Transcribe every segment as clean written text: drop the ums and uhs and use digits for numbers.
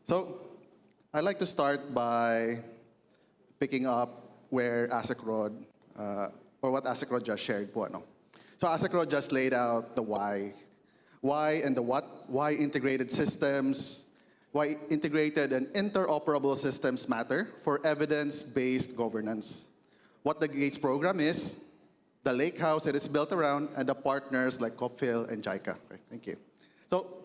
So I'd like to start by picking up where ASTICON, or what ASTICON just shared po, ano. So ASTICON just laid out the why and the what, why integrated systems, why integrated and interoperable systems matter for evidence-based governance, what the GATES program is, the lakehouse it is built around, and the partners like COPFIL and JICA. Okay, thank you. So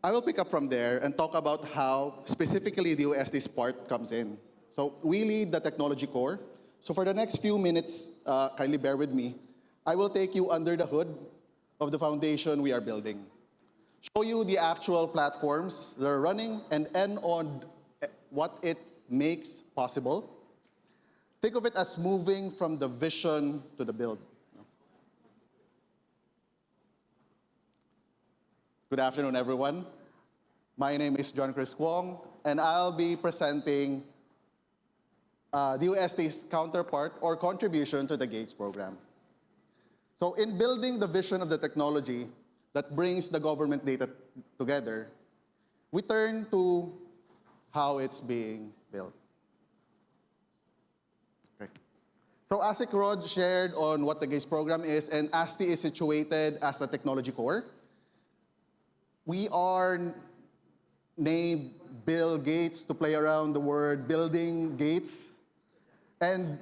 I will pick up from there and talk about how specifically the DOST part comes in. So we lead the technology core. So for the next few minutes, kindly bear with me, I will take you under the hood of the foundation we are building. Show you the actual platforms that are running and end on what it makes possible. Think of it as moving from the vision to the build. Good afternoon, everyone. My name is John Chris Kwong, and I'll be presenting DOST's counterpart or contribution to the GATES program. So in building the vision of the technology that brings the government data together, we turn to how it's being built. Okay. So ASTICON shared on what the GATES program is, and ASTI is situated as a technology core. We are named Bill Gates to play around the word building Gates. And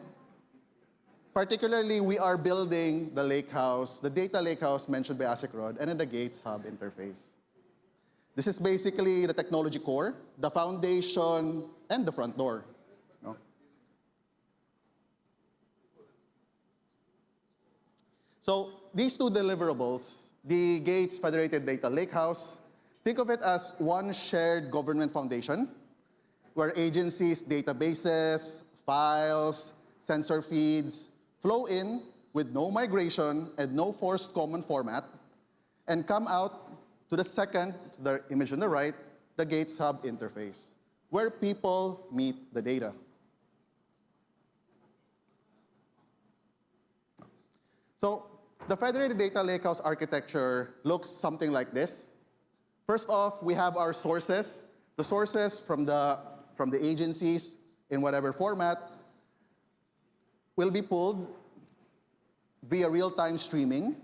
particularly, we are building the lakehouse, the data lakehouse mentioned by ASTICON, and then the GATES hub interface. This is basically the technology core, the foundation, and the front door. No? So these two deliverables, the GATES Federated Data Lakehouse, think of it as one shared government foundation where agencies' databases, files, sensor feeds flow in with no migration and no forced common format and come out to the second, the image on the right, the GATES hub interface, where people meet the data. So the Federated Data Lakehouse architecture looks something like this. First off, we have our sources. The sources from the agencies in whatever format will be pulled via real-time streaming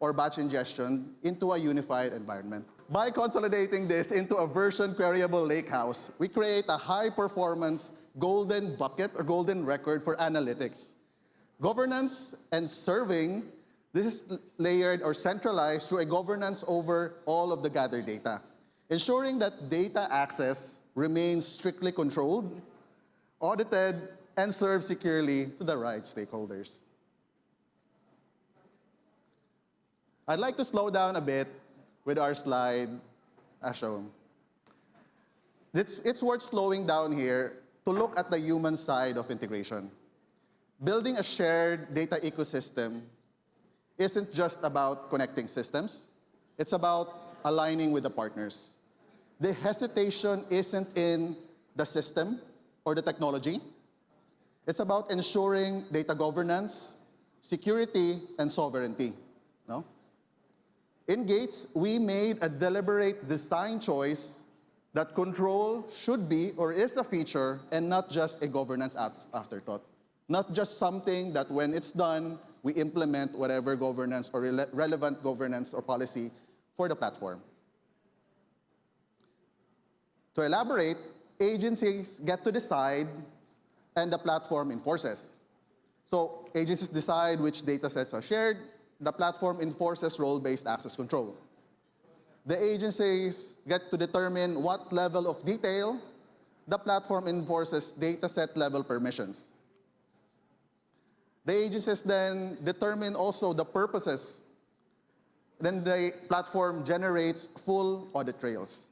or batch ingestion into a unified environment. By consolidating this into a version queryable lakehouse, we create a high-performance golden bucket or golden record for analytics. Governance and serving, this is layered or centralized through a governance over all of the gathered data, ensuring that data access remains strictly controlled, audited, and served securely to the right stakeholders. I'd like to slow down a bit with our slide as shown. It's worth slowing down here to look at the human side of integration. Building a shared data ecosystem isn't just about connecting systems. It's about aligning with the partners. The hesitation isn't in the system or the technology. It's about ensuring data governance, security, and sovereignty. No? In GATES, we made a deliberate design choice that control should be or is a feature and not just a governance afterthought. Not just something that when it's done, we implement whatever governance or relevant governance or policy for the platform. To elaborate, agencies get to decide and the platform enforces. So agencies decide which data sets are shared, the platform enforces role-based access control. The agencies get to determine what level of detail, the platform enforces data set level permissions. The agencies then determine also the purposes. Then the platform generates full audit trails.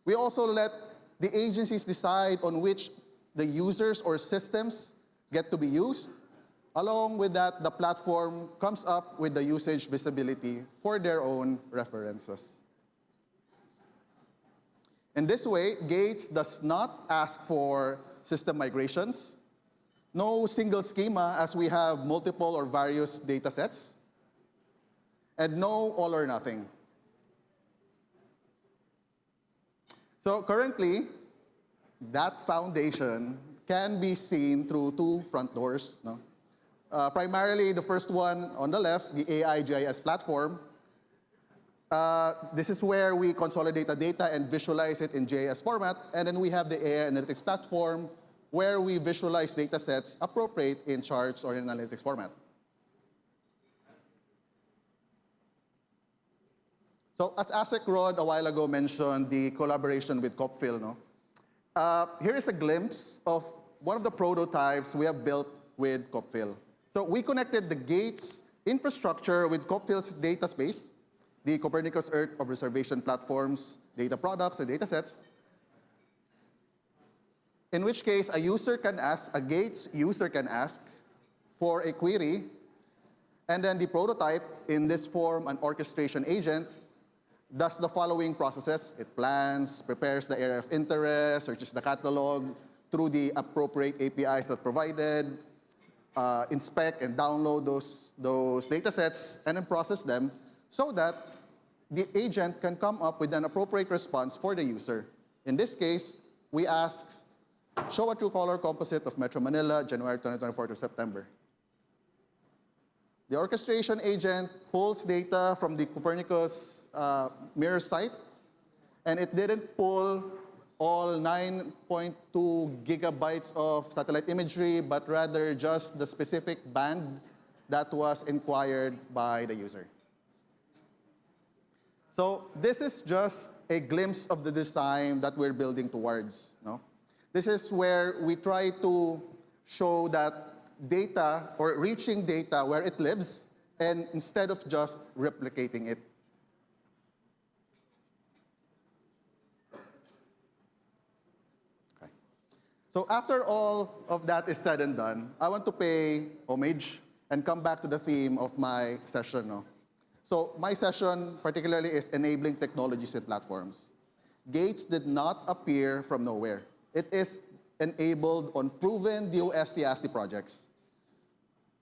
We also let the agencies decide on which the users or systems get to be used. Along with that, the platform comes up with the usage visibility for their own references. In this way, GATES does not ask for system migrations, no single schema as we have multiple or various data sets, and no all or nothing. So currently, that foundation can be seen through two front doors. No? Primarily, the first one on the left, the AI GIS platform. This is where we consolidate the data and visualize it in GIS format. And then we have the AI analytics platform, where we visualize data sets appropriate in charts or in analytics format. So as Asek Rod a while ago mentioned, the collaboration with Copfil, no? Here is a glimpse of one of the prototypes we have built with Copfil. So we connected the GATES infrastructure with Copfil's data space, the Copernicus Earth Observation Platform's data products and data sets, in which case a GATES user can ask for a query, and then the prototype, in this form, an orchestration agent, does the following processes. It plans, prepares the area of interest, searches the catalog through the appropriate APIs that provided, inspect and download those data sets, and then process them so that the agent can come up with an appropriate response for the user. In this case, we ask, show a true color composite of Metro Manila, January 2024 to September. The orchestration agent pulls data from the Copernicus mirror site, and it didn't pull all 9.2 gigabytes of satellite imagery, but rather just the specific band that was inquired by the user. So this is just a glimpse of the design that we're building towards. No? This is where we try to show that data, or reaching data where it lives, and instead of just replicating it. Okay. So after all of that is said and done, I want to pay homage and come back to the theme of my session. No? So my session particularly is enabling technologies and platforms. GATES did not appear from nowhere. It is enabled on proven DOST-ASTI projects.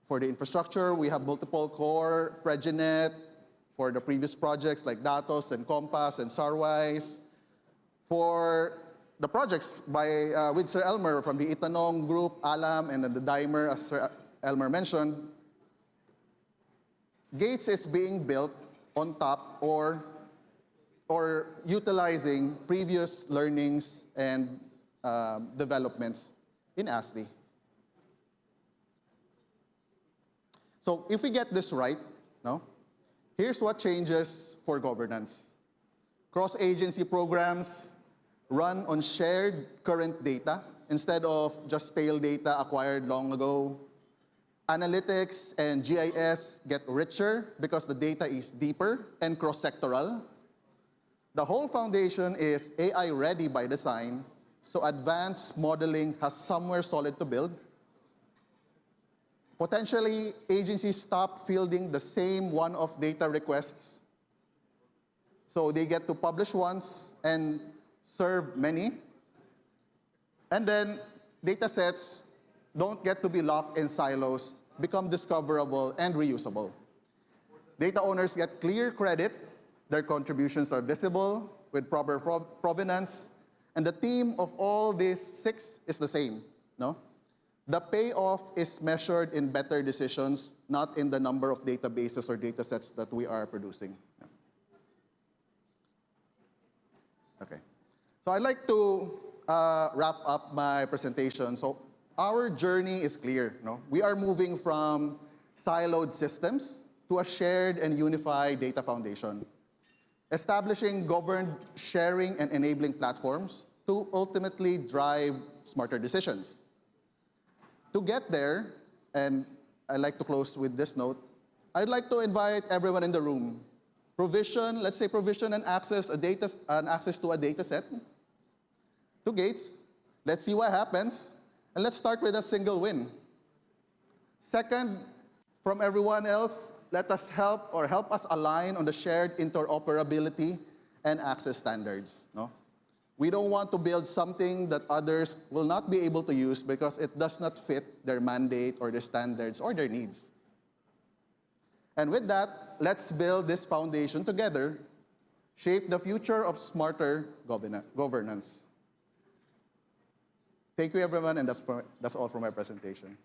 For the infrastructure, we have multiple core, Preginet, for the previous projects like Datos and Compass and Sarwise. For the projects with Sir Elmer from the Itanong Group, Alam, and the Dimer, as Sir Elmer mentioned, GATES is being built on top or utilizing previous learnings and developments in ASTI. So if we get this right, no, here's what changes for governance. Cross-agency programs run on shared current data instead of just stale data acquired long ago. Analytics and GIS get richer because the data is deeper and cross-sectoral. The whole foundation is AI-ready by design, so advanced modeling has somewhere solid to build. Potentially, agencies stop fielding the same one-off data requests, so they get to publish once and serve many. And then data sets don't get to be locked in silos, become discoverable and reusable. Data owners get clear credit, their contributions are visible with proper provenance, and the theme of all these 6 is the same, no? The payoff is measured in better decisions, not in the number of databases or data sets that we are producing. Okay. So I'd like to wrap up my presentation. So our journey is clear. No? We are moving from siloed systems to a shared and unified data foundation, establishing governed sharing and enabling platforms to ultimately drive smarter decisions. To get there, and I'd like to close with this note, I'd like to invite everyone in the room. Let's say provision and access to a data set to GATES. Let's see what happens, and let's start with a single win. Second, from everyone else, let us help us align on the shared interoperability and access standards. No? We don't want to build something that others will not be able to use because it does not fit their mandate or their standards or their needs. And with that, let's build this foundation together, shape the future of smarter governance. Thank you, everyone, and that's all for my presentation.